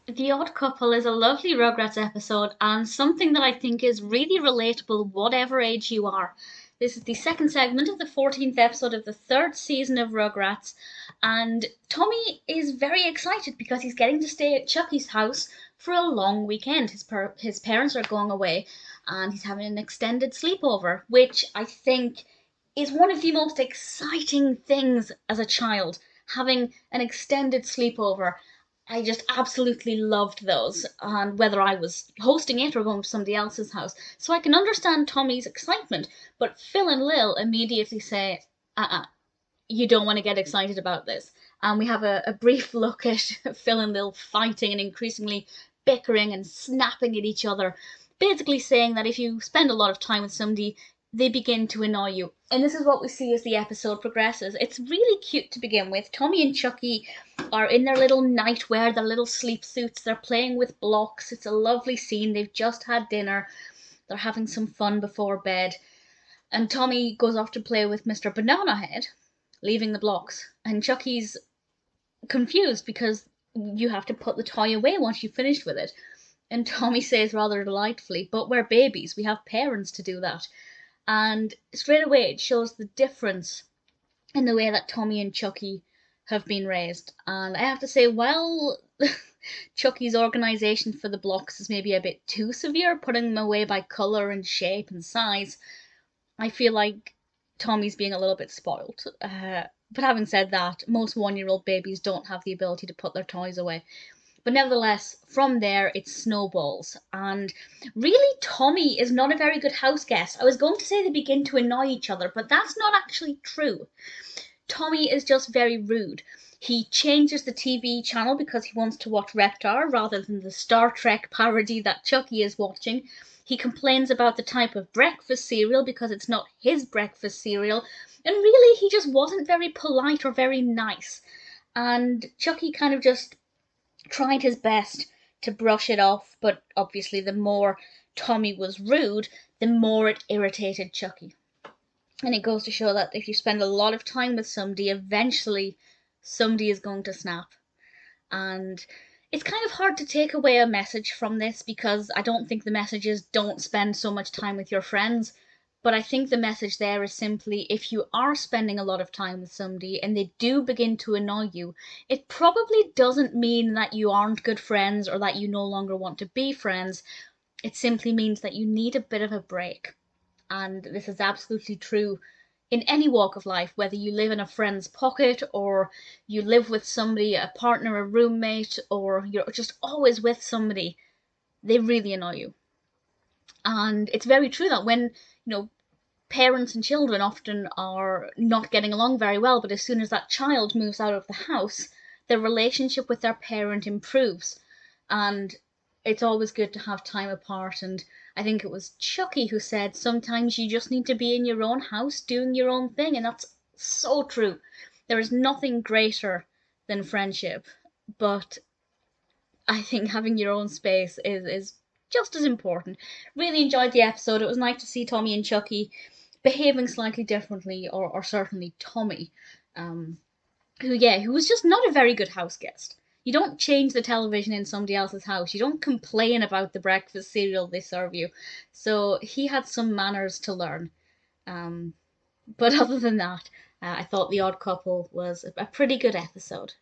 The Odd Couple is a lovely Rugrats episode and something that I think is really relatable whatever age you are. This is the second segment of the 14th episode of the third season of Rugrats, and Tommy is very excited because he's getting to stay at Chuckie's house for a long weekend. His parents are going away and he's having an extended sleepover, which I think is one of the most exciting things as a child, having an extended sleepover. I just absolutely loved those, and whether I was hosting it or going to somebody else's house. So I can understand Tommy's excitement, but Phil and Lil immediately say, you don't want to get excited about this. And we have a brief look at Phil and Lil fighting and increasingly bickering and snapping at each other, basically saying that if you spend a lot of time with somebody, they begin to annoy you. And this is what we see as the episode progresses. It's really cute to begin with. Tommy and Chuckie are in their little nightwear, their little sleep suits. They're playing with blocks. It's a lovely scene. They've just had dinner. They're having some fun before bed. And Tommy goes off to play with Mr. Banana Head, leaving the blocks. And Chuckie's confused because you have to put the toy away once you've finished with it. And Tommy says rather delightfully, but we're babies. We have parents to do that. And straight away it shows the difference in the way that Tommy and Chuckie have been raised. And I have to say, while Chuckie's organisation for the blocks is maybe a bit too severe, putting them away by colour and shape and size, I feel like Tommy's being a little bit spoilt. But having said that, most 1-year-old babies don't have the ability to put their toys away. But nevertheless, from there it snowballs. And really, Tommy is not a very good house guest. I was going to say they begin to annoy each other, but that's not actually true. Tommy is just very rude. He changes the TV channel because he wants to watch Reptar rather than the Star Trek parody that Chuckie is watching. He complains about the type of breakfast cereal because it's not his breakfast cereal. And really, he just wasn't very polite or very nice. And Chuckie kind of just tried his best to brush it off, but obviously the more Tommy was rude, the more it irritated Chuckie. And it goes to show that if you spend a lot of time with somebody, eventually somebody is going to snap. And it's kind of hard to take away a message from this because I don't think the message is don't spend so much time with your friends. But I think the message there is simply if you are spending a lot of time with somebody and they do begin to annoy you, it probably doesn't mean that you aren't good friends or that you no longer want to be friends. It simply means that you need a bit of a break. And this is absolutely true in any walk of life, whether you live in a friend's pocket or you live with somebody, a partner, a roommate, or you're just always with somebody, they really annoy you. And it's very true that when, parents and children often are not getting along very well, but as soon as that child moves out of the house, their relationship with their parent improves. And it's always good to have time apart. And I think it was Chuckie who said sometimes you just need to be in your own house doing your own thing. And that's so true. There is nothing greater than friendship. But I think having your own space is just as important. Really enjoyed the episode. It was nice to see Tommy and Chuckie behaving slightly differently, or certainly Tommy, who was just not a very good house guest. You don't change the television in somebody else's house. You don't complain about the breakfast cereal they serve you. So he had some manners to learn. But other than that, I thought The Odd Couple was a pretty good episode.